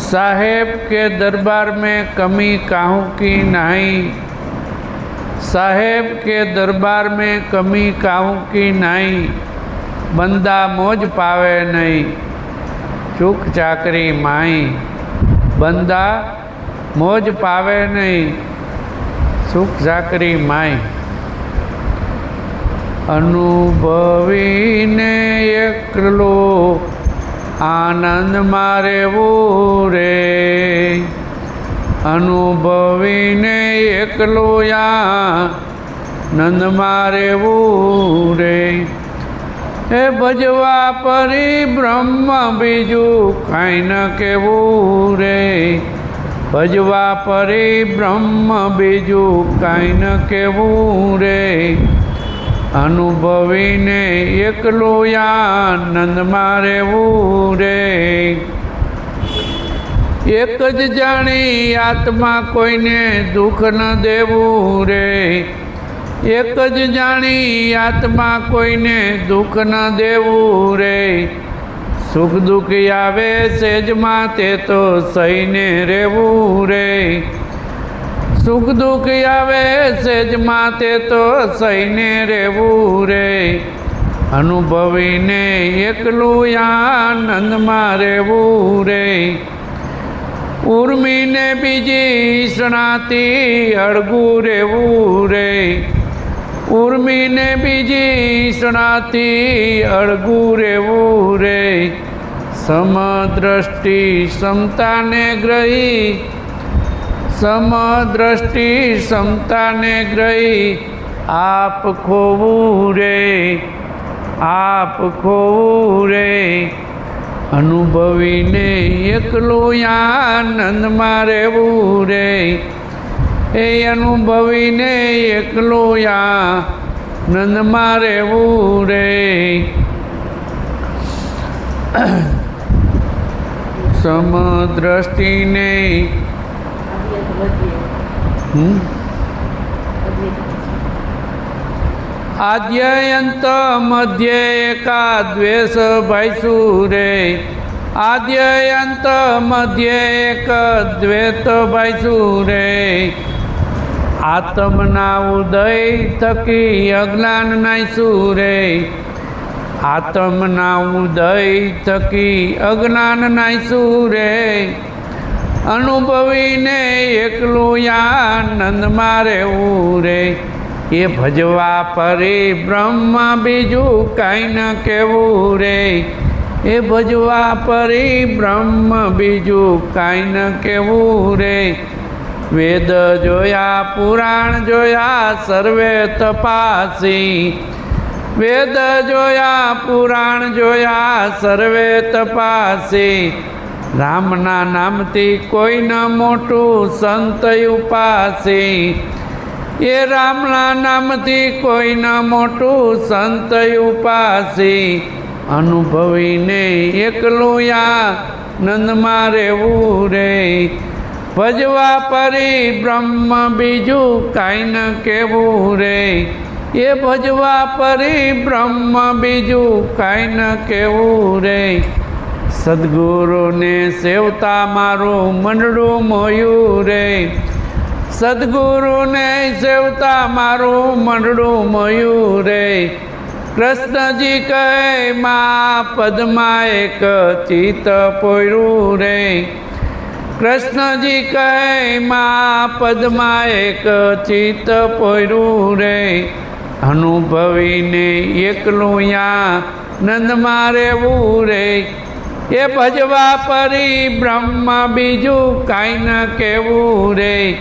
साहेब के दरबार में कमी काहू की नहीं। साहेब के दरबार में कमी काहू की नहीं। बंदा मौज पावे नहीं, चूक चाकरी माई। बंदा मौज पावे नहीं, सुख चाकरी माई। अनुभवीने एकलो आनंद मारे वो रे। अनुभवीने एकलो आनंद मारे वो रे। ए भजवा परी ब्रह्म बीजू काई न केवू रे। भजवा परी ब्रह्म बीजू काई न केवू रे। अनुभवीने एकलो आनंद मारे वो रे। एक ज जाणी आत्मा कोईने दुख न देवू रे। एक ज जाणी आत्मा कोईने दुख न देवू रे। सुख दुख आवे सेज माते तो सही ने रेवू रे। सुख दुख आवे सेज माते तो सही ने रेवू रे। अनुभवी ने एकलू आनंद मारेवू रे। उर्मी ने बीजी सणाती अड़गू रेवू रे। उर्मी ने बीजी सणाती अड़गू रेवू रे। समदृष्टि समता ने ग्रही। समदृष्टि समता ने ग्रही आप खोवू रे। आप खोवू रे। अनुभवी ने एकलो आनंद मारेवू रे। ए अनुभवी ने एकलो आनंद मारेवू रे। समदृष्टि ने आद्यंत मध्य एका द्वेष भैसू रे। आद्यंत मध्य एक द्वैत भैसू रे। आत्मना उदय थकी अज्ञान नाईसू रे। आत्मना उदय थकी अज्ञान नाईसू रे। अनुभवी ने एकलो आनंद मारेवू रे। ये भजवा परी ब्रह्म बीजू काई न केवू रे। ये भजवा परी ब्रह्म बीजू काई न केवू रे। वेद जोया पुराण जोया सर्वे तपासी। वेद जोया पुराण जोया सर्वे तपासी। रामना नामती कोई न मोटू संत उपासी। ये रामना नामती कोई न मोटू संत उपासी। अनुभवी ने एकलो आनंद मारेवू रे। भजवा परी ब्रह्म बीजू काई न केवू रे। ये भजवा परी ब्रह्म बीजू काई न केवू रे। सद्गुरु ने सेवता मारू मंडड़ू मोयू रे। सद्गुरु ने सेवता मारू मंडड़ू मोयू रे। कृष्ण जी कहे माँ पद्मा एक चित पोयरू रे। कृष्ण जी कहे माँ पद्मा एक चित पोयरू रे। अनुभवी ने एकलो आनंद मारेवू रे। ये भजवा परी ब्रह्म बीजू काई न केवू रे।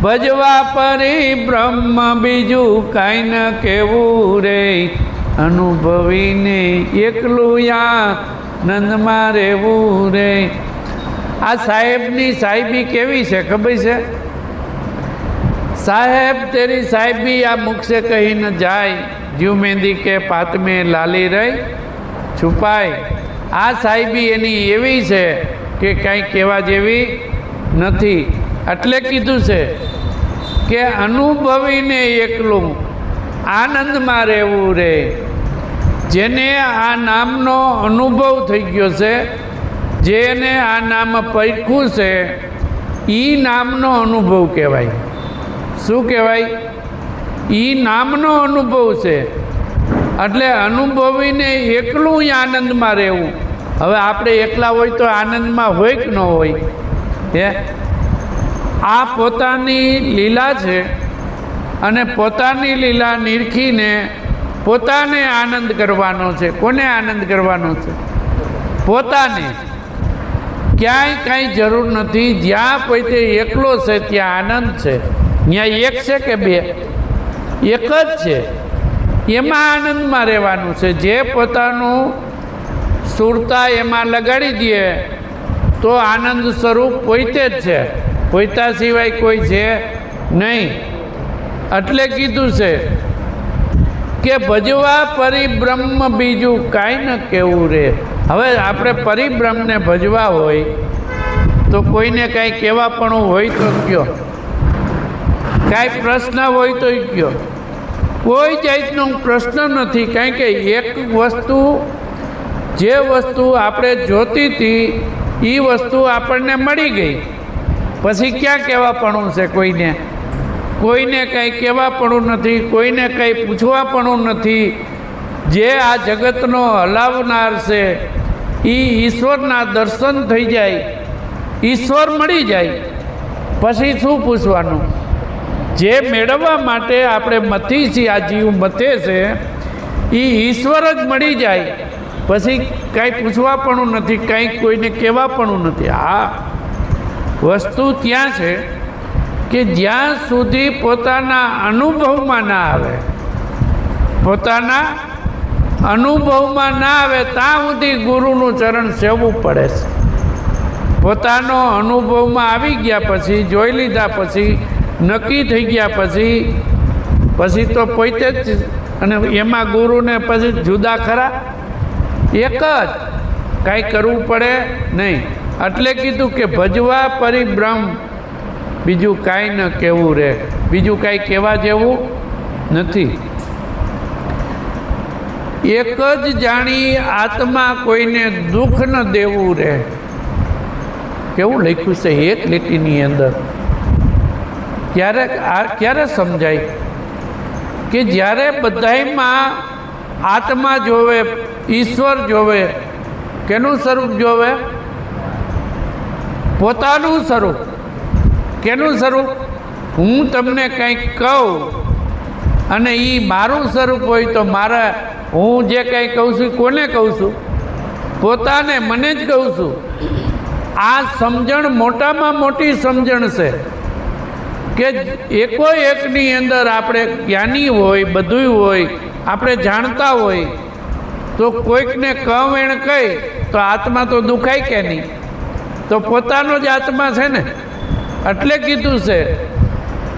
भजवा परी ब्रह्म बीजू काई न केवू रे। अनुभवी ने एकलो आनंद मारेवू रे। आ साहेबनी साहिबी केवी छे खबर छे? साहेब तेरी साहिबी आ मुख से कही न जाए। जीव मेहंदी के पात में लाली रही छुपाई। आ साहिबी एनी एवी छे के काई केवा जेवी नथी। એટલે કીધું છે કે અનુભવીને એકલું આનંદમાં રહેવું રે। જેને આ નામનો અનુભવ થઈ ગયો છે જેને આ નામ પૈખું છે એ નામનો અનુભવ કહેવાય. શું કહેવાય? એ નામનો અનુભવ છે. એટલે અનુભવીને એકલું આનંદમાં રહેવું. હવે આપણે એકલા હોય તો આનંદમાં હોય કે ન હોય? હે, આ પોતાની લીલા છે અને પોતાની લીલા નિરખીને પોતાને આનંદ કરવાનો છે. કોને આનંદ કરવાનો છે? પોતાને. ક્યાંય કાંઈ જરૂર નથી. જ્યાં પોતે એકલો છે ત્યાં આનંદ છે. ત્યાં એક છે કે બે? એક જ છે. એમાં આનંદમાં રહેવાનું છે. જે પોતાનું સુરતા એમાં લગાડી દે તો આનંદ સ્વરૂપ પોતે જ છે. પોતા સિવાય કોઈ છે નહીં. એટલે કીધું છે કે ભજવા પરિબ્રહ્મ બીજું કાંઈ ન કહેવું રે. હવે આપણે પરિબ્રહ્મને ભજવા હોય તો કોઈને કાંઈ કહેવાપણું હોય તો કયો, કાંઈ પ્રશ્ન હોય તો કયો. કોઈ જાતનો પ્રશ્ન નથી. કારણ કે એક વસ્તુ, જે વસ્તુ આપણે જોતી હતી એ વસ્તુ આપણને મળી ગઈ. પછી ક્યાં કહેવાપણું છે કોઈને? કોઈને કંઈ કહેવાપણું નથી, કોઈને કંઈ પૂછવાપણું નથી. જે આ જગતનો હલાવનાર છે એ ઈશ્વરના દર્શન થઈ જાય, ઈશ્વર મળી જાય, પછી શું પૂછવાનું? જે મેળવવા માટે આપણે મથી છીએ, આ જીવ મથે છે એ ઈશ્વર જ મળી જાય, પછી કાંઈ પૂછવાપણું નથી, કાંઈ કોઈને કહેવાપણું નથી. હા, વસ્તુ ત્યાં છે કે જ્યાં સુધી પોતાના અનુભવમાં ના આવે, પોતાના અનુભવમાં ના આવે ત્યાં સુધી ગુરુનું ચરણ સેવવું પડે છે. પોતાનો અનુભવમાં આવી ગયા પછી, જોઈ લીધા પછી, નક્કી થઈ ગયા પછી તો પોતે જ. અને એમાં ગુરુને પછી જુદા ખરા? એક જ. કાંઈ કરવું પડે નહીં. એટલે કીધું કે ભજવા પરિબ્રહ્મ બીજું કાંઈ ન કહેવું રે. બીજું કાંઈ કહેવા જેવું નથી. એક જ જાણી આત્મા કોઈને દુઃખ ન દેવું રે. કેવું લખ્યું છે એક લીટીની અંદર. ક્યારે સમજાય કે જ્યારે બધાયમાં આત્મા જોવે, ઈશ્વર જોવે. કેનું સ્વરૂપ જોવે? પોતાનું સ્વરૂપ. કેનું સ્વરૂપ? હું તમને કંઈક કહું અને એ મારું સ્વરૂપ હોય તો મારા, હું જે કંઈ કહું છું કોને કહું છું? પોતાને, મને જ કહું છું. આ સમજણ મોટામાં મોટી સમજણ છે કે એકો એકની અંદર આપણે જ્ઞાની હોય, બધું હોય, આપણે જાણતા હોય તો કોઈકને કહું એણે કહી તો આત્મા તો દુખાય કે નહીં? તો પોતાનો જ આત્મા છે ને. એટલે કીધું છે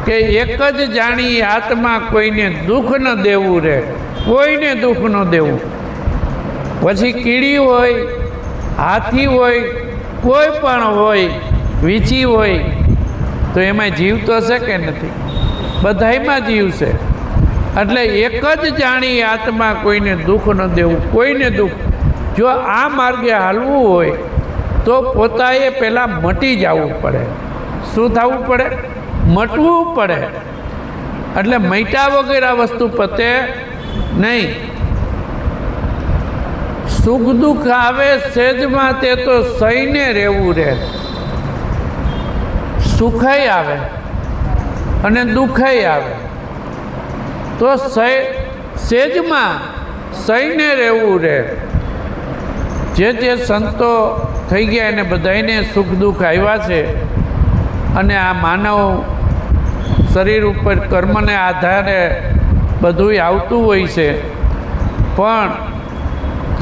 કે એક જ જાણી આત્મા કોઈને દુઃખ ન દેવું રે. કોઈને દુઃખ ન દેવું. પછી કીડી હોય, હાથી હોય, કોઈ પણ હોય, વીંછી હોય, તો એમાં જીવ તો છે કે નથી? બધાયમાં જીવ છે. એટલે એક જ જાણી આત્મા કોઈને દુઃખ ન દેવું. કોઈને દુઃખ. જો આ માર્ગે હાલવું હોય તો પોતાએ પહેલાં મટી જવું પડે. શું થવું પડે? મટવું પડે. એટલે મટ્યા વગેરે આ વસ્તુ પતે નહીં. સુખ દુઃખ આવે સેજમાં તે તો સહીને રહેવું રહે. સુખય આવે અને દુઃખય આવે તો સેજમાં સહીને રહેવું રહે. જે સંતો થઈ ગયા એને બધાને સુખ દુઃખ આવ્યા છે. અને આ માનવ શરીર ઉપર કર્મને આધારે બધું આવતું હોય છે. પણ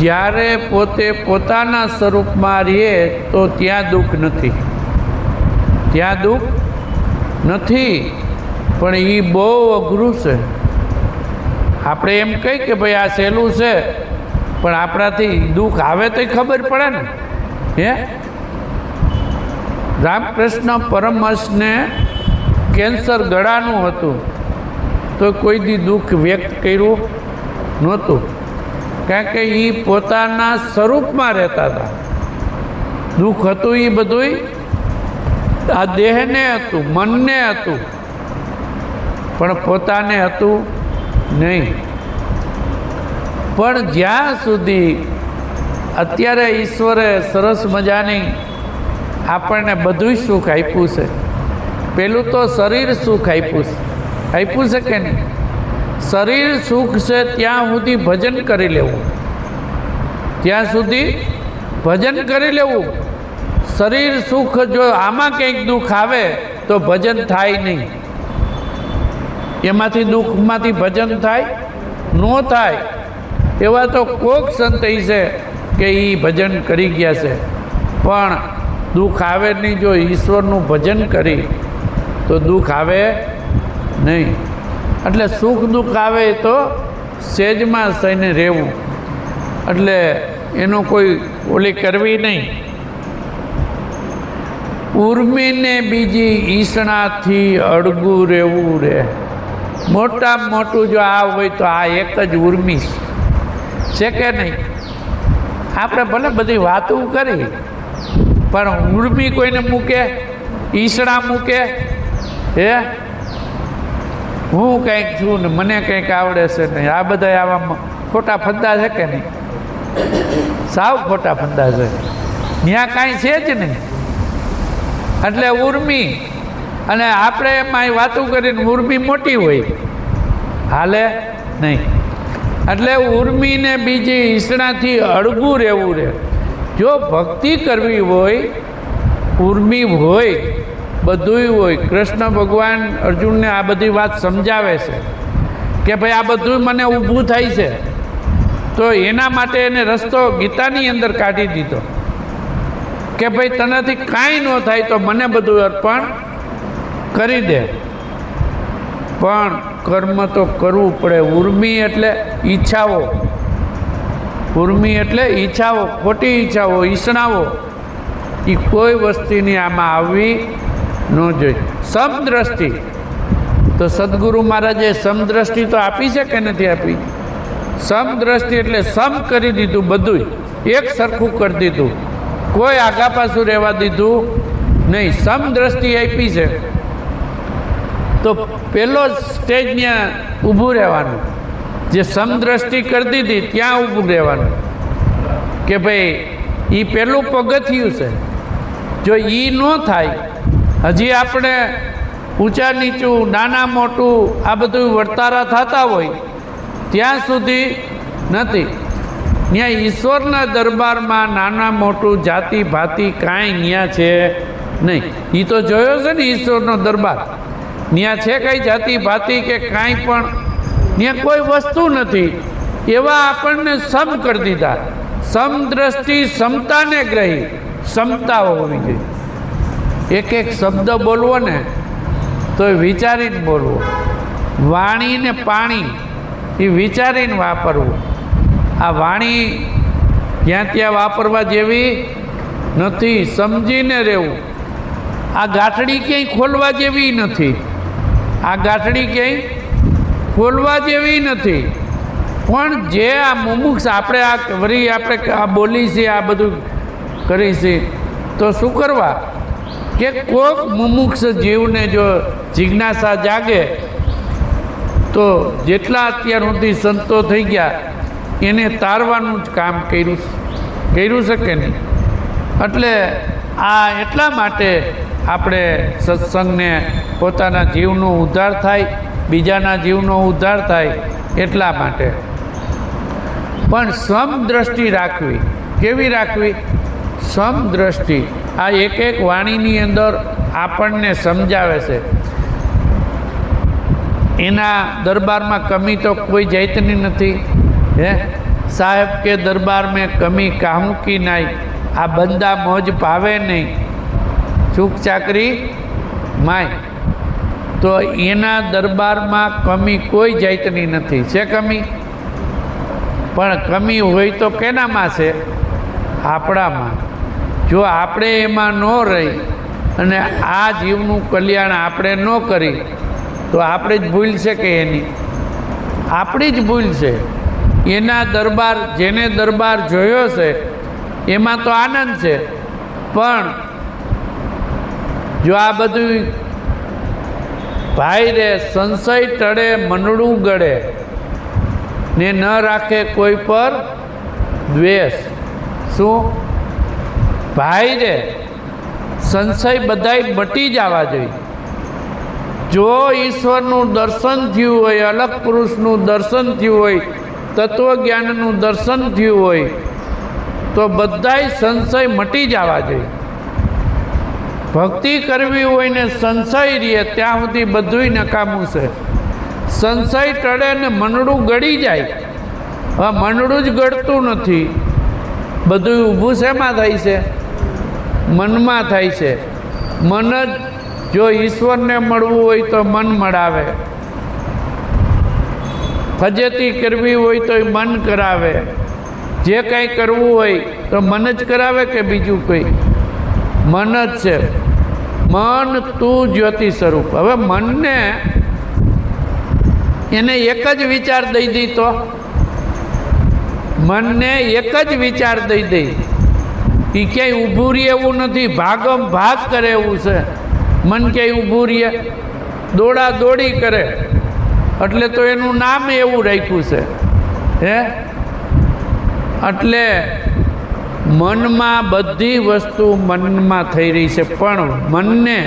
જ્યારે પોતે પોતાના સ્વરૂપમાં રહે તો ત્યાં દુઃખ નથી. ત્યાં દુઃખ નથી. પણ એ બહુ અઘરું છે. આપણે એમ કહી કે ભાઈ આ સહેલું છે, પણ આપણાથી દુઃખ આવે તો ખબર પડે ને. હે, રામકૃષ્ણ પરમહંસને કેન્સર ગળાનું હતું તો કોઈ દી દુઃખ વ્યક્ત કર્યું નહોતું. કારણ કે એ પોતાના સ્વરૂપમાં રહેતા હતા. દુઃખ હતું એ બધુંય આ દેહને હતું, મનને હતું, પણ પોતાને હતું નહીં. પણ જ્યાં સુધી અત્યારે ઈશ્વરે સરસ મજાની આપણને બધું સુખ આપ્યું છે. પેલું તો શરીર સુખ આપ્યું છે કે નહીં? શરીર સુખ છે ત્યાં સુધી ભજન કરી લેવું, ત્યાં સુધી ભજન કરી લેવું. શરીર સુખ જો આમાં કંઈક દુઃખ આવે તો ભજન થાય નહીં. એમાંથી દુઃખમાંથી ભજન થાય ન થાય. એવા તો કોક સંત છે કે એ ભજન કરી ગયા છે, પણ દુઃખ આવે નહીં. જો ઈશ્વરનું ભજન કરી તો દુઃખ આવે નહીં. એટલે સુખ દુઃખ આવે તો સેજમાં થઈને રહેવું, એટલે એનો કોઈ ઓલી કરવી નહીં. ઉર્મીને બીજી ઈસણાથી અડગું રહેવું રે. મોટામાં મોટું જો આ હોય તો આ એક જ ઉર્મી છે કે નહીં? આપણે ભલે બધી વાતો કરી, પણ ઉર્મી કોઈને મૂકે, ઈસણા મૂકે? હે, હું કંઈક છું ને મને કંઈક આવડે છે નહીં, આ બધા આવા ખોટા ફંદા છે કે નહીં? સાવ ખોટા ફંદા છે. ત્યાં કાંઈ છે જ નહીં. એટલે ઉર્મી, અને આપણે એમાં વાતું કરીને ઉર્મી મોટી હોય, હાલે નહીં. એટલે ઉર્મીને બીજી ઈસણાથી અડગું રહેવું રહે. જો ભક્તિ કરવી હોય, ઉર્મી હોય, બધુંય હોય. કૃષ્ણ ભગવાન અર્જુનને આ બધી વાત સમજાવે છે કે ભાઈ આ બધું મને ઊભું થાય છે, તો એના માટે એને રસ્તો ગીતાની અંદર કાઢી દીધો કે ભાઈ તનાથી કાંઈ ન થાય તો મને બધું અર્પણ કરી દે. પણ કર્મ તો કરવું પડે. ઉર્મી એટલે ઈચ્છાઓ, ઉર્મી એટલે ઈચ્છાઓ, ખોટી ઈચ્છાઓ, ઈસણાઓ, એ કોઈ વસ્તુની આમાં આવવી ન જોઈએ. સમદ્રષ્ટિ તો સદગુરુ મહારાજે સમદ્રષ્ટિ તો આપી છે કે નથી આપી? સમદ્રષ્ટિ એટલે સમ કરી દીધું, બધું એક સરખું કરી દીધું, કોઈ આગા પાછું રહેવા દીધું નહીં. સમદ્રષ્ટિ આપી છે તો પહેલો સ્ટેજ ત્યાં ઊભું રહેવાનું. જે સમદ્રષ્ટિ કરી દીધી ત્યાં ઊભું રહેવાનું કે ભાઈ એ પહેલું પગથિયું છે. જો એ ન થાય, હજી આપણે ઊંચા નીચું, નાના મોટું આ બધું વર્તારા થતા હોય ત્યાં સુધી નથી. ત્યાં ઈશ્વરના દરબારમાં નાના મોટું જાતિ ભાતિ કાંઈ ત્યાં છે નહીં. એ તો જોયો છે ને ઈશ્વરનો દરબાર, ત્યાં છે કાંઈ જાતિ ભાતિ કે કાંઈ પણ ત્યાં કોઈ વસ્તુ નથી. એવા આપણને સમ કરી દીધા. સમદ્રષ્ટિ સમતાને ગ્રહી, સમતા હોવી જોઈએ. એક એક શબ્દ બોલવો ને તો વિચારીને બોલવો. વાણી ને પાણી એ વિચારીને વાપરવું. આ વાણી જ્યાં ત્યાં વાપરવા જેવી નથી, સમજીને રહેવું. આ ગાંઠડી ક્યાંય ખોલવા જેવી નથી, આ ગાંઠડી ક્યાંય ખોલવા જેવી નથી. પણ જે આ મુમુક્ષ આપણે આ વરી આપણે આ બોલી છે, આ બધું કરી છે, તો શું કરવા કે કોક મુમુક્ષ જીવને જો જિજ્ઞાસા જાગે તો જેટલા અત્યાર સુધી સંતો થઈ ગયા એને તારવાનું જ કામ કર્યું છે કે નહીં? એટલે આ એટલા માટે આપણે સત્સંગને પોતાના જીવનો ઉદ્ધાર થાય, બીજાના જીવનો ઉદ્ધાર થાય એટલા માટે. પણ સમદ્રષ્ટિ રાખવી. કેવી રાખવી? સમદ્રષ્ટિ. આ એક એક વાણીની અંદર આપણને સમજાવે છે. એના દરબારમાં કમી તો કોઈ જાતની નથી. હે સાહેબ કે દરબાર મેં કમી કાહું કી નાઈ, આ બંદા મોજ પાવે નહીં, ચૂક ચાકરી માય. તો એના દરબારમાં કમી કોઈ જાતની નથી. છે કમી? પણ કમી હોય તો કેનામાં છે? આપણામાં. જો આપણે એમાં ન રહી અને આ જીવનું કલ્યાણ આપણે ન કરી તો આપણે જ ભૂલ છે કે એની? આપણી જ ભૂલ છે. એના દરબાર, જેને દરબાર જોયો છે એમાં તો આનંદ છે, પણ જો આ બધું ભાઈ રે સંશય ટળે મનડું ગળે ને ન રાખે કોઈ પર દ્વેષ. શું ભાઈ રે સંશય બધાય મટી જવા જોઈએ. જો ઈશ્વરનું દર્શન થયું હોય, અલગ પુરુષનું દર્શન થયું હોય, તત્વજ્ઞાનનું દર્શન થયું હોય તો બધાય સંશય મટી જવા જોઈએ. ભક્તિ કરવી હોય ને સંશય રહે ત્યાં સુધી બધું નકામું છે. સંશય ટળે ને મનડું ગળી જાય. હવે મનડું જ ગળતું નથી. બધું ઊભું શેમાં થાય છે? મનમાં થાય છે. મન જ જો ઈશ્વરને મળવું હોય તો મન મળાવે, ફજેતી કરવી હોય તો મન કરાવે, જે કંઈ કરવું હોય તો મન જ કરાવે કે બીજું કોઈ? મન જ છે. મન તું જ્યોતિ સ્વરૂપ. હવે મનને એને એક જ વિચાર દઈ દઈ તો મનને એક જ વિચાર દઈ દઈ એ ક્યાંય ઊભું રહે એવું નથી. ભાગમ ભાગ કરે એવું છે. મન ક્યાંય ઊભું રહે? દોડા દોડી કરે. એટલે તો એનું નામ એવું રાખ્યું છે. હે એટલે મનમાં બધી વસ્તુ મનમાં થઈ રહી છે, પણ મનને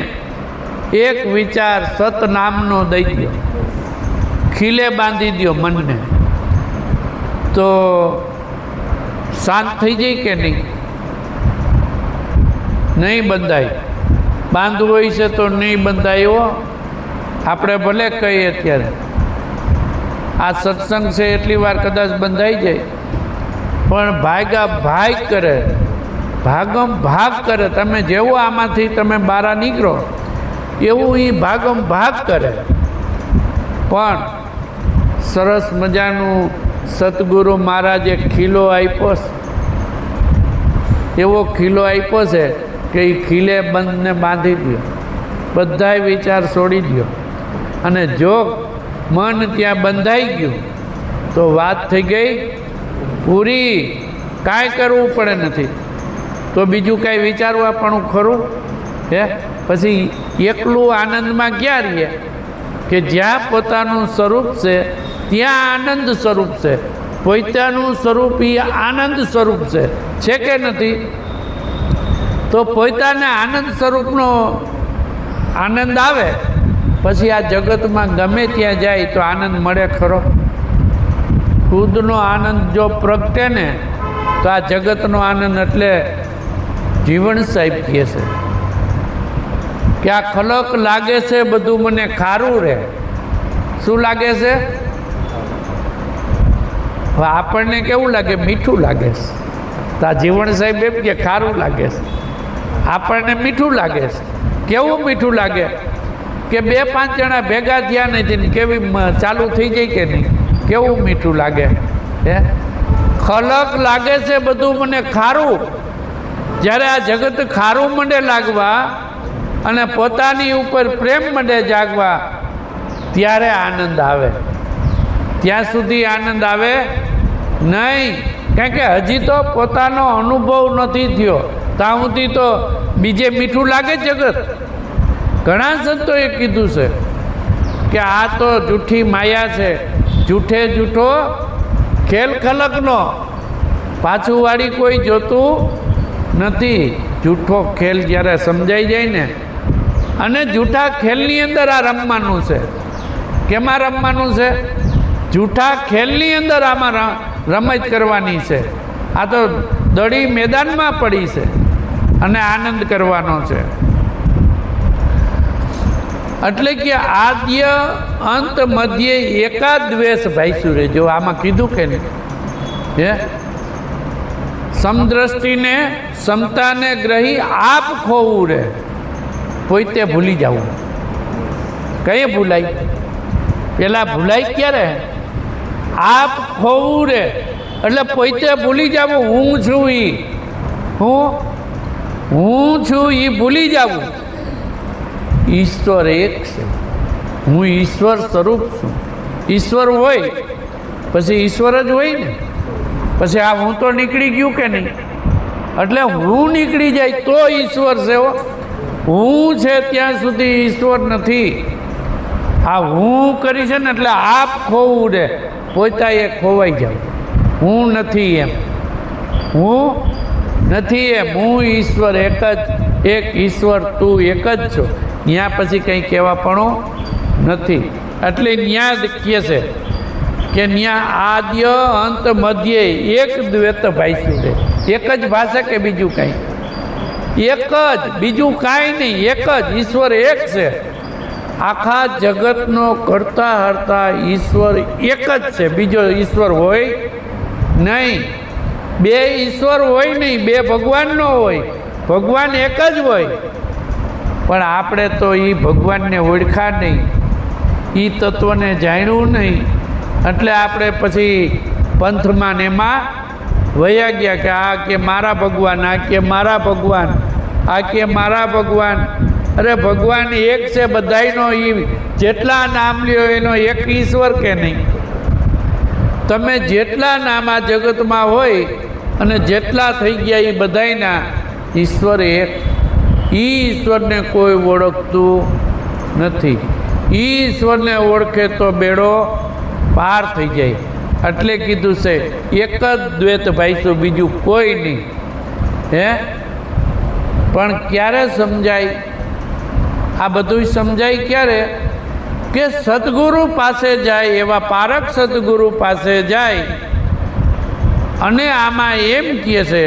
એક વિચાર સત નામનો દઈ દો, ખીલે બાંધી દો મનને, તો શાંત થઈ જાય કે નહીં? નહીં બંધાય. બાંધવું હોય છે તો નહીં બંધાય. એવો આપણે ભલે કહીએ અત્યારે આ સત્સંગ છે એટલી વાર કદાચ બંધાઈ જાય, પણ ભાગા ભાગ કરે, ભાગમ ભાગ કરે. તમે જેવો આમાંથી તમે બહાર નીકળો એવું એ ભાગમ ભાગ કરે. પણ સરસ મજાનું સતગુરુ મહારાજે ખીલો આપ્યો છે, એવો ખીલો આપ્યો છે કે એ ખીલે બંધને બાંધી દો, બધાય વિચાર છોડી દો. અને જો મન ત્યાં બંધાઈ ગયું તો વાત થઈ ગઈ પૂરી. કાંઈ કરવું પડે નથી. તો બીજું કાંઈ વિચારવા પણ ખરું? હે પછી એકલું આનંદમાં ક્યાં રહીએ? કે જ્યાં પોતાનું સ્વરૂપ છે ત્યાં આનંદ સ્વરૂપ છે. પોતાનું સ્વરૂપ એ આનંદ સ્વરૂપ છે કે નથી? તો પોતાને આનંદ સ્વરૂપનો આનંદ આવે પછી આ જગતમાં ગમે ત્યાં જાય તો આનંદ મળે ખરો? ખુદનો આનંદ જો પ્રગટે ને તો આ જગતનો આનંદ એટલે જીવન સાહેબ કહે છે કે આ ખલક લાગે છે બધું મને ખારું રહે. શું લાગે છે? હવે આપણને કેવું લાગે? મીઠું લાગે છે. તો આ જીવન સાહેબ એમ કે ખારું લાગે છે. આપણને મીઠું લાગે છે. કેવું મીઠું લાગે? કે 2-5 જણા ભેગા થયા નથી કેવી ચાલુ થઈ જાય કે નહીં? કેવું મીઠું લાગે? હે ખલક લાગે છે બધું મને ખારું. જ્યારે આ જગત ખારું મંડે લાગવા અને પોતાની ઉપર પ્રેમ મંડે જાગવા ત્યારે આનંદ આવે. ત્યાં સુધી આનંદ આવે નહીં. કારણ કે હજી તો પોતાનો અનુભવ નથી થયો. ત્યાં સુધી તો બીજે મીઠું લાગે જગત. ઘણા સંતોએ કીધું છે કે આ તો જૂઠી માયા છે, જૂઠે જૂઠો ખેલ ખલકનો, પાછું વાળી કોઈ જોતું નથી. જૂઠો ખેલ જ્યારે સમજાઈ જાય ને, અને જૂઠા ખેલની અંદર આ રમવાનું છે. કેમાં રમવાનું છે? જૂઠા ખેલની અંદર આમાં રમત કરવાની છે. આ તો દડી મેદાનમાં પડી છે અને આનંદ કરવાનો છે. એટલે કે આદ્ય અંત મધ્ય એકાદ્વેષ ભાઈસું રે. જો આમાં કીધું કે નહીં? હે સમદ્રષ્ટિને સમતાને ગ્રહી આપ ખોવું રે, પોતે ભૂલી જવું. કઈ ભૂલાય? પેલા ભૂલાય ક્યારે? આપ ખોવું રે એટલે પોતે ભૂલી જવું. હું છું ઈ, હું છું ઈ ભૂલી જવું. ઈશ્વર એક છે. હું ઈશ્વર સ્વરૂપ છું. ઈશ્વર હોય પછી ઈશ્વર જ હોય ને. પછી આ હું તો નીકળી ગયું કે નહીં? એટલે હું નીકળી જાય તો ઈશ્વર છે. હું છે ત્યાં સુધી ઈશ્વર નથી. આ હું કરી છે ને એટલે આપ ખોવું રે, પોતા એ ખોવાઈ જાય. હું નથી એમ, હું નથી એમ, હું ઈશ્વર એક જ, એક ઈશ્વર તું એક જ છો. ત્યાં પછી કંઈ કહેવા પણ નથી. એટલે ત્યાં કહે છે કે ત્યાં આદ્ય અંત મધ્ય એક દ્વૈત ભાઈશું છે. એક જ ભાષા કે બીજું કાંઈ? એક જ, બીજું કાંઈ નહીં, એક જ ઈશ્વર એક છે. આખા જગતનો કરતા હરતા ઈશ્વર એક જ છે, બીજો ઈશ્વર હોય નહીં. બે ઈશ્વર હોય નહીં, બે ભગવાન ન હોય, ભગવાન એક જ હોય. પણ આપણે તો એ ભગવાનને ઓળખા નહીં, એ તત્વને જાણ્યું નહીં. એટલે આપણે પછી પંથમાં ને એમાં વયા ગયા કે આ કે મારા ભગવાન, આ કે મારા ભગવાન, આ કે મારા ભગવાન. અરે ભગવાન એક છે બધાયનો, એ જેટલા નામ લ્યો એનો એક ઈશ્વર કે નહીં? તમે જેટલા નામ આ જગતમાં હોય અને જેટલા થઈ ગયા એ બધાયના ઈશ્વર એક. એ ઈશ્વરને કોઈ ઓળખતું નથી. એ ઈશ્વરને ઓળખે તો બેડો પાર થઈ જાય. એટલે કીધું છે એક જ દ્વૈત ભાઈશું, બીજું કોઈ નહીં. હે પણ ક્યારે સમજાય? આ બધું સમજાય ક્યારે? કે સદગુરુ પાસે જાય, એવા પારક સદગુરુ પાસે જાય. અને આમાં એમ કહે છે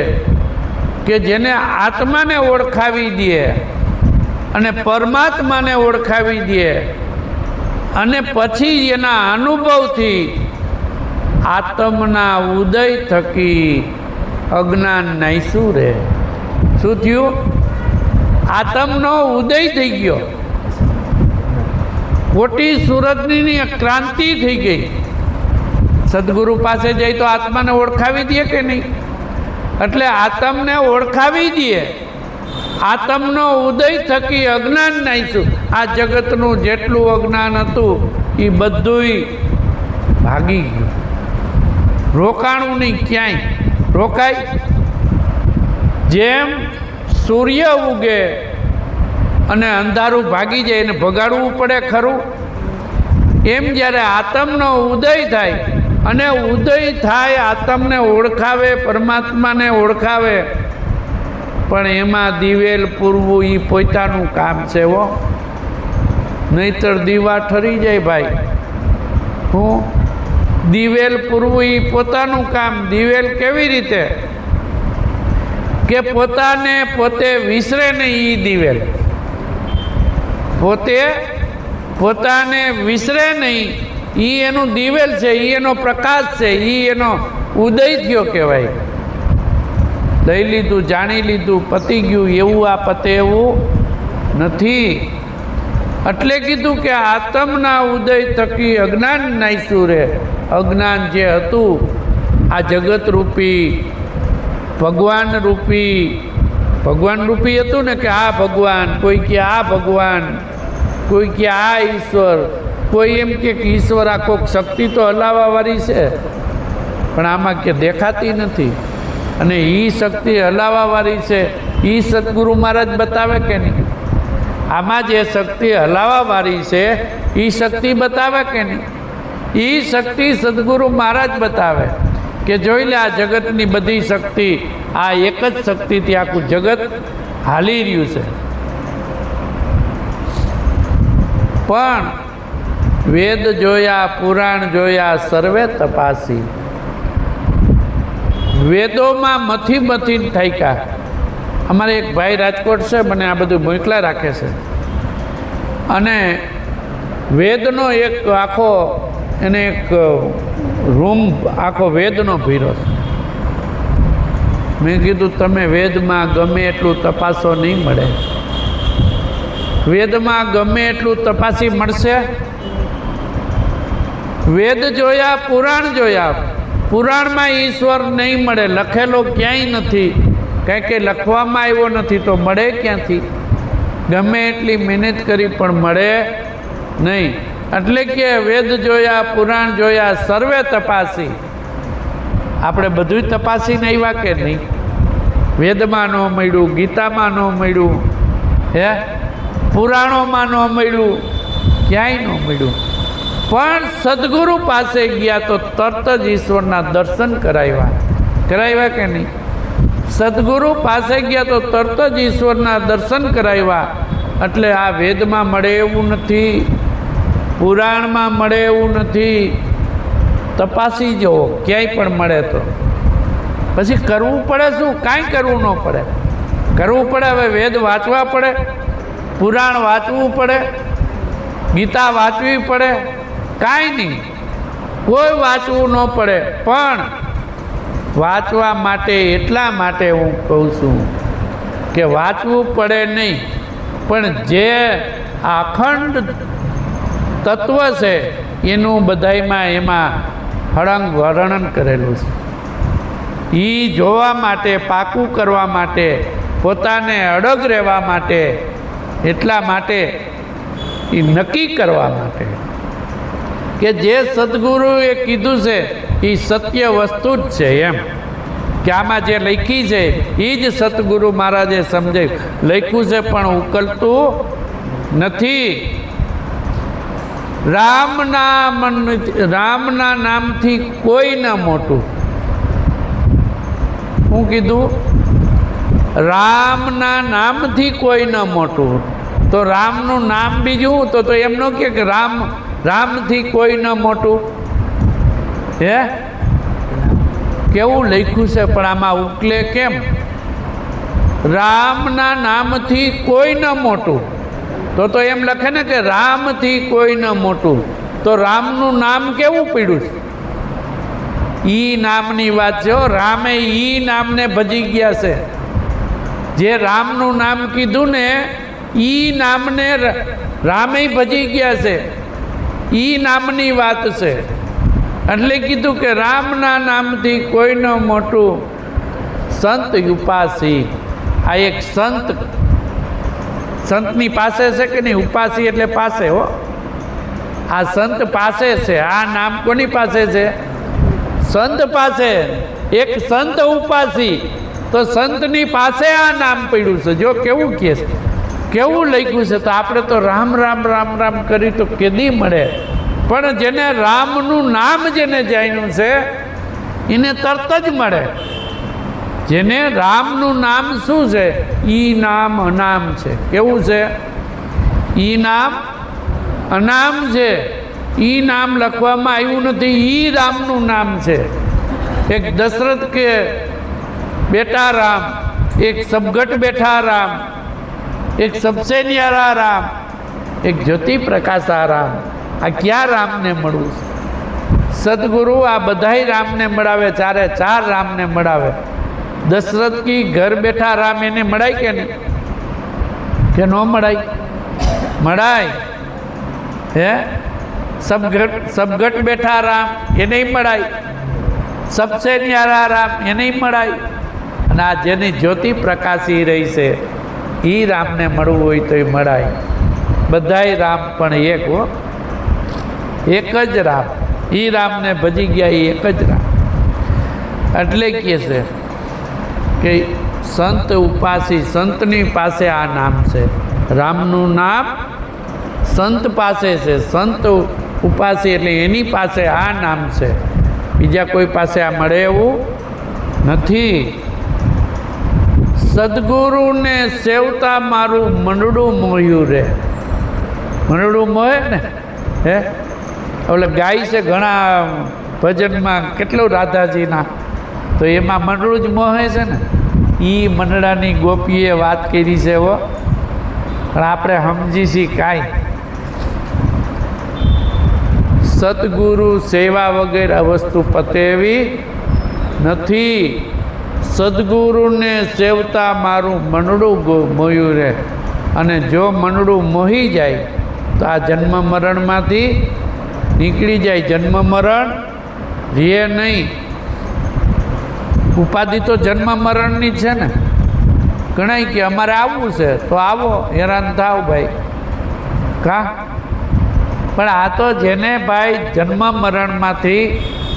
કે જેને આત્માને ઓળખાવી દે અને પરમાત્માને ઓળખાવી દે અને પછી એના અનુભવથી આત્મના ઉદય થકી અજ્ઞાન નાઈશું રે. શું થયું? આત્મનો ઉદય થઈ ગયો, કોટી સૂરજની ક્રાંતિ થઈ ગઈ. સદગુરુ પાસે જાય તો આત્માને ઓળખાવી દે કે નહીં? એટલે આત્મને ઓળખાવી દે, આત્મનો ઉદય થકી અજ્ઞાન નાઈશું. આ જગતનું જેટલું અજ્ઞાન હતું એ બધુંય ભાગી ગયું. રોકાણું નહીં, ક્યાંય રોકાય. જેમ સૂર્ય ઉગે અને અંધારું ભાગી જાય એને ભગાડવું પડે ખરું? એમ જ્યારે આત્મનો ઉદય થાય અને ઉદય થાય, આત્મને ઓળખાવે, પરમાત્માને ઓળખાવે, પણ એમાં દિવેલ પૂરવું એ પોતાનું કામ છે હો. નહીતર દીવા ઠરી જાય ભાઈ. હું દિવેલ પૂરવું એ પોતાનું કામ. દિવેલ કેવી રીતે? કે પોતાને પોતે વિસરે નહીં. એ દિવેલ પોતે પોતાને વિસરે નહીં, એ એનું દિવેલ છે, એ એનો પ્રકાશ છે, એ એનો ઉદય થયો કહેવાય. લઈ લીધું, જાણી લીધું, પતી ગયું. એવું આ પતે એવું નથી. એટલે કીધું કે આત્મના ઉદય થકી અજ્ઞાન નાઈશું રે. અજ્ઞાન જે હતું આ જગત રૂપી ભગવાન રૂપી હતું ને, કે આ ભગવાન, કોઈ કે આ ભગવાન, કોઈ કે આ ઈશ્વર, કોઈ એમ કે ઈશ્વર આ કોઈક શક્તિ તો હલાવવાવાળી છે, પણ આમાં કે દેખાતી નથી. અને એ શક્તિ હલાવવાવાળી છે એ સદગુરુ મહારાજ બતાવે કે નહીં? આમાં જે શક્તિ હલાવવાવાળી છે એ શક્તિ બતાવે કે નહીં? એ શક્તિ સદગુરુ મહારાજ બતાવે કે જોઈ લે આ જગતની બધી શક્તિ, આ એક જ શક્તિથી આખું જગત હાલી રહ્યું છે. પણ વેદ જોયા, પુરાણ જોયા, સર્વે તપાસી. વેદોમાં મથી થાક્યા. અમારે એક ભાઈ રાજકોટ છે, મને આ બધું મોકલા રાખે છે. અને વેદનો એક આખો એને એક રૂમ આખો વેદનો ભીરો છે. મેં કીધું તમે વેદમાં ગમે એટલું તપાસો નહીં મળે. વેદમાં ગમે એટલું તપાસી મળશે? વેદ જોયા, પુરાણ જોયા, પુરાણમાં ઈશ્વર નહીં મળે, લખેલો ક્યાંય નથી. કંઈ કંઈ લખવામાં આવ્યો નથી તો મળે ક્યાંથી? ગમે એટલી મહેનત કરી પણ મળે નહીં. એટલે કે વેદ જોયા, પુરાણ જોયા, સર્વે તપાસી. આપણે બધું તપાસીને આવ્યા કે નહીં? વેદમાં ન મળ્યું, ગીતામાં ન મળ્યું, હે પુરાણોમાં ન મળ્યું, ક્યાંય ન મળ્યું. પણ સદગુરુ પાસે ગયા તો તરત જ ઈશ્વરના દર્શન કરાવ્યા કે નહીં? સદગુરુ પાસે ગયા તો તરત જ ઈશ્વરના દર્શન કરાવ્યા. એટલે આ વેદમાં મળે એવું નથી, પુરાણમાં મળે એવું નથી. તપાસી જુઓ, ક્યાંય પણ મળે તો પછી કરવું પડે શું? કાંઈ કરવું ન પડે. કરવું પડે હવે વેદ વાંચવા પડે, પુરાણ વાંચવું પડે, ગીતા વાંચવી પડે? કાંઈ નહીં, કોઈ વાંચવું ન પડે. પણ વાંચવા માટે એટલા માટે હું કહું છું કે વાંચવું પડે નહીં, પણ જે અખંડ તત્વ છે એનું બધાયમાં એમાં હળંગ વર્ણન કરેલું છે. એ જોવા માટે, પાકું કરવા માટે, પોતાને અડગ રહેવા માટે, એટલા માટે એ નક્કી કરવા માટે કે જે સદગુરુએ કીધું છે એ સત્ય વસ્તુ જ છે. એમ કે આમાં જે લખી છે એ જ સદગુરુ મહારાજે સમજાવ્યું. લખ્યું છે પણ ઉકલતું નથી. રામના નામથી કોઈ ન મોટું. શું કીધું? રામના નામથી કોઈ ન મોટું. તો રામનું નામ બીજું તો એમ ન કે રામથી કોઈ ન મોટું. હે કેવું લખ્યું છે પણ આમાં ઉકલે કેમ? રામના નામથી કોઈ ન મોટું. તો એમ લખે ને કે રામથી કોઈ ન મોટું. તો રામનું નામ કેવું પીડ્યું છે? ઈ નામની વાત છે. રામે ઈ નામને ભજી ગયા છે. જે રામનું નામ કીધું ને ઈ નામને રામે ભજી ગયા છે. ઈ નામની વાત છે. એટલે કીધું કે રામના નામથી કોઈ ન મોટું સંત ઉપાસી. આ એક સંતની પાસે છે કે નહીં? ઉપાસી એટલે પાસે. હો, આ સંત પાસે છે. આ નામ કોની પાસે છે? સંત પાસે. એક સંત ઉપાસી. તો સંતની પાસે આ નામ પડ્યું છે. જો કેવું કહે છે, કેવું લખ્યું છે. તો આપણે તો રામ રામ રામ રામ કરી તો કેદી મળે. પણ જેને રામનું નામ જેને જાણ્યું છે એને તરત જ મળે. જેને રામનું નામ શું છે? ઈ નામ અનામ છે. કેવું છે? ઈ નામ અનામ છે. ઈ નામ લખવામાં આવ્યું નથી. ઈ રામનું નામ છે. એક દશરથ કે બેટા રામ, એક સબગટ બેઠા રામ, એક સબસે ન્યારા રામ, એક જ્યોતિ પ્રકાશા રામ. આ ક્યાં રામને મળવું છે? સદગુરુ આ બધાય રામને મળાવે, ચારે ચાર રામને મળાવે. દશરથ કી ઘર બેઠા રામ એને મળાય કે નહીં? કે ન મળાય? મળાય. હે સબગટ બેઠા રામ એને મળાય, સબસે ન્યારા રામ એને મળાય. અને આ જેની જ્યોતિ પ્રકાશી રહી છે એ રામને મળવું હોય તો એ મળાય. બધાય રામ પણ એક. હો, એક જ રામ. એ રામને ભજી ગયા એ એક જ રામ. એટલે કહે છે કે સંત ઉપાસી. સંતની પાસે આ નામ છે. રામનું નામ સંત પાસે છે. સંત ઉપાસી એટલે એની પાસે આ નામ છે. બીજા કોઈ પાસે આ મળે એવું નથી. સદગુરુને સેવતા મારું મનડું મોહ્યું રે. મનડું મોહે ને? હે એટલે ગાય છે ઘણા ભજનમાં કેટલું રાધાજીના, તો એમાં મનડું જ મોહે છે ને. એ મનડાની ગોપીએ વાત કરી છે. હો, પણ આપણે સમજી છીએ કાંઈ. સદગુરુ સેવા વગેરે આ વસ્તુ પતે એવી નથી. સદગુરુને સેવતા મારું મનડું મોહ્યું રહે. અને જો મનડું મોહી જાય તો આ જન્મ મરણમાંથી નીકળી જાય. જન્મ મરણ રહે નહીં. ઉપાધિ તો જન્મ મરણની છે ને. ઘણાય કે અમારે આવવું છે તો આવો, હેરાન થાવ ભાઈ. કા પણ આ તો જેને ભાઈ જન્મ મરણમાંથી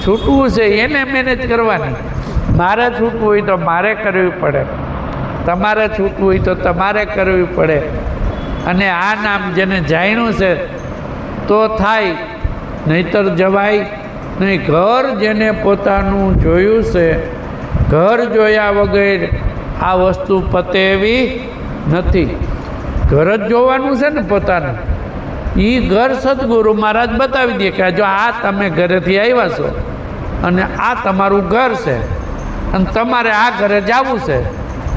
છૂટવું છે એને મહેનત કરવાની. મારે છૂટવું હોય તો મારે કરવી પડે. તમારે છૂટવું હોય તો તમારે કરવી પડે. અને આ નામ જેને જાણ્યું છે તો થાય, નહીતર જવાય નહીં. ઘર જેને પોતાનું જોયું છે, ઘર જોયા વગર આ વસ્તુ પતે એવી નથી. ઘર જ જોવાનું છે ને પોતાનું. એ ઘર સદગુરુ મહારાજ બતાવી દે કે જો આ તમે ઘરેથી આવ્યા છો અને આ તમારું ઘર છે અને તમારે આ ઘરે જવું છે,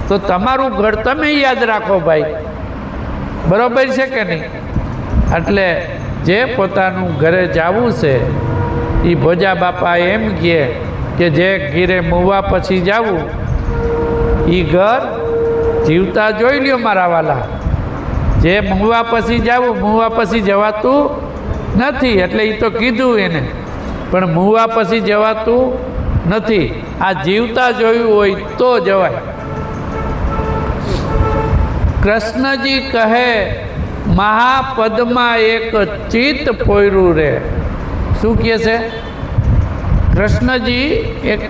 તો તમારું ઘર તમે યાદ રાખો ભાઈ. બરોબર છે કે નહીં? એટલે જે પોતાનું ઘરે જવું છે એ ભોજા બાપા એમ કહે કે જે ઘીરે મૂવા પછી જવું એ ઘર જીવતા જોઈ લ્યો મારા વાલા. જે મૂવા પછી જવું, મૂવા પછી જવાતું નથી. એટલે એ તો કીધું એને, પણ મૂવા પછી જવાતું નથી. આ જીવતા જોયું હોય તો જવાય. કૃષ્ણજી કહે મહાપદમાં એક ચિત્ત પોયરું રે. શું કહે છે? કૃષ્ણજી એક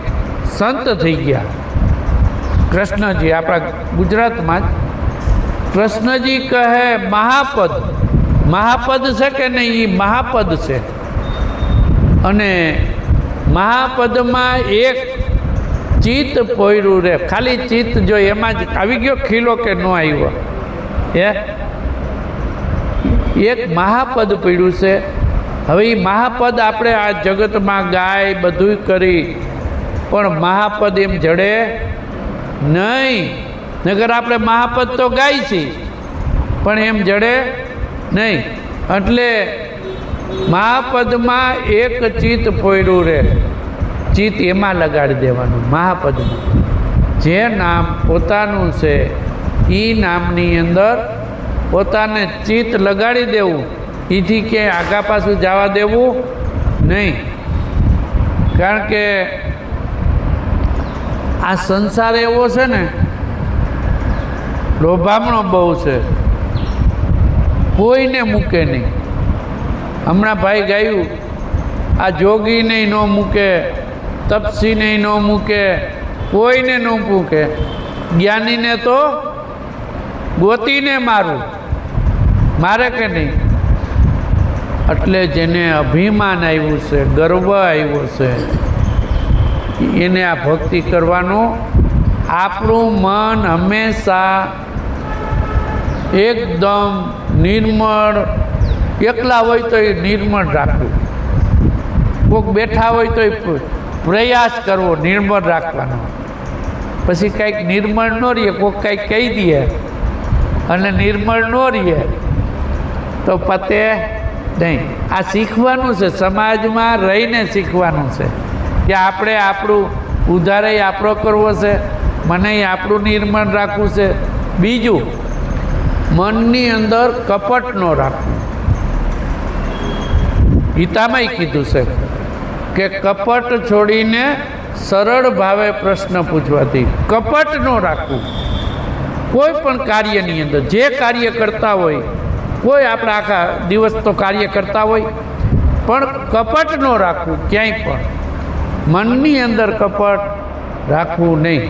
સંત થઈ ગયા. કૃષ્ણજી આપણા ગુજરાતમાં જ કૃષ્ણજી કહે મહાપદ. મહાપદ છે કે નહીં? એ મહાપદ છે. અને મહાપદમાં એક ચિત્ત પોયરું રે. ખાલી ચિત્ત જો એમાં જ આવી ગયો ખીલો કે ન આવ્યો? એક મહાપદ પડ્યું છે. હવે એ મહાપદ આપણે આ જગતમાં ગાય બધું કરી, પણ મહાપદ એમ જડે નહીં. નગર આપણે મહાપદ તો ગાય છીએ પણ એમ જડે નહીં. એટલે મહાપદમાં એક ચિત્ત પોયરું રે. ચિત્ત એમાં લગાડી દેવાનું. મહાપદમાં જે નામ પોતાનું છે એ નામની અંદર પોતાને ચિત્ત લગાડી દેવું. એથી ક્યાંય આગા પાછું જવા દેવું નહીં. કારણ કે આ સંસાર એવો છે ને, લોભામણો બહુ છે, કોઈને મૂકે નહીં. હમણાં ભાઈ ગાયું, આ જોગીને ન મૂકે, તપસીને ન મૂકે, કોઈને ન મૂકે, જ્ઞાનીને તો ગોતીને મારે કે નહીં. એટલે જેને અભિમાન આવ્યું છે, ગર્વ આવ્યો છે, એને આ ભક્તિ કરવાનું. આપણું મન હંમેશા એકદમ નિર્મળ, એકલા હોય તો એ નિર્મળ રાખવું. કોઈક બેઠા હોય તો પ્રયાસ કરવો નિર્મળ રાખવાનો. પછી કંઈક નિર્મળ ન રહીએ, કોઈક કંઈક કહી દે અને નિર્મળ ન રહીએ તો પતે નહીં. આ શીખવાનું છે, સમાજમાં રહીને શીખવાનું છે કે આપણે આપણું ઉદ્ધાર આપણો કરવો છે, મને આપણું નિર્મળ રાખવું છે. બીજું, મનની અંદર કપટ ન રાખવું. ગીતામાંય કીધું છે કે કપટ છોડીને સરળ ભાવે પ્રશ્ન પૂછવાથી. કપટ ન રાખવું કોઈ પણ કાર્યની અંદર. જે કાર્ય કરતા હોય, કોઈ આપણે આખા દિવસ તો કાર્ય કરતા હોય, પણ કપટ ન રાખવું ક્યાંય પણ. મનની અંદર કપટ રાખવું નહીં.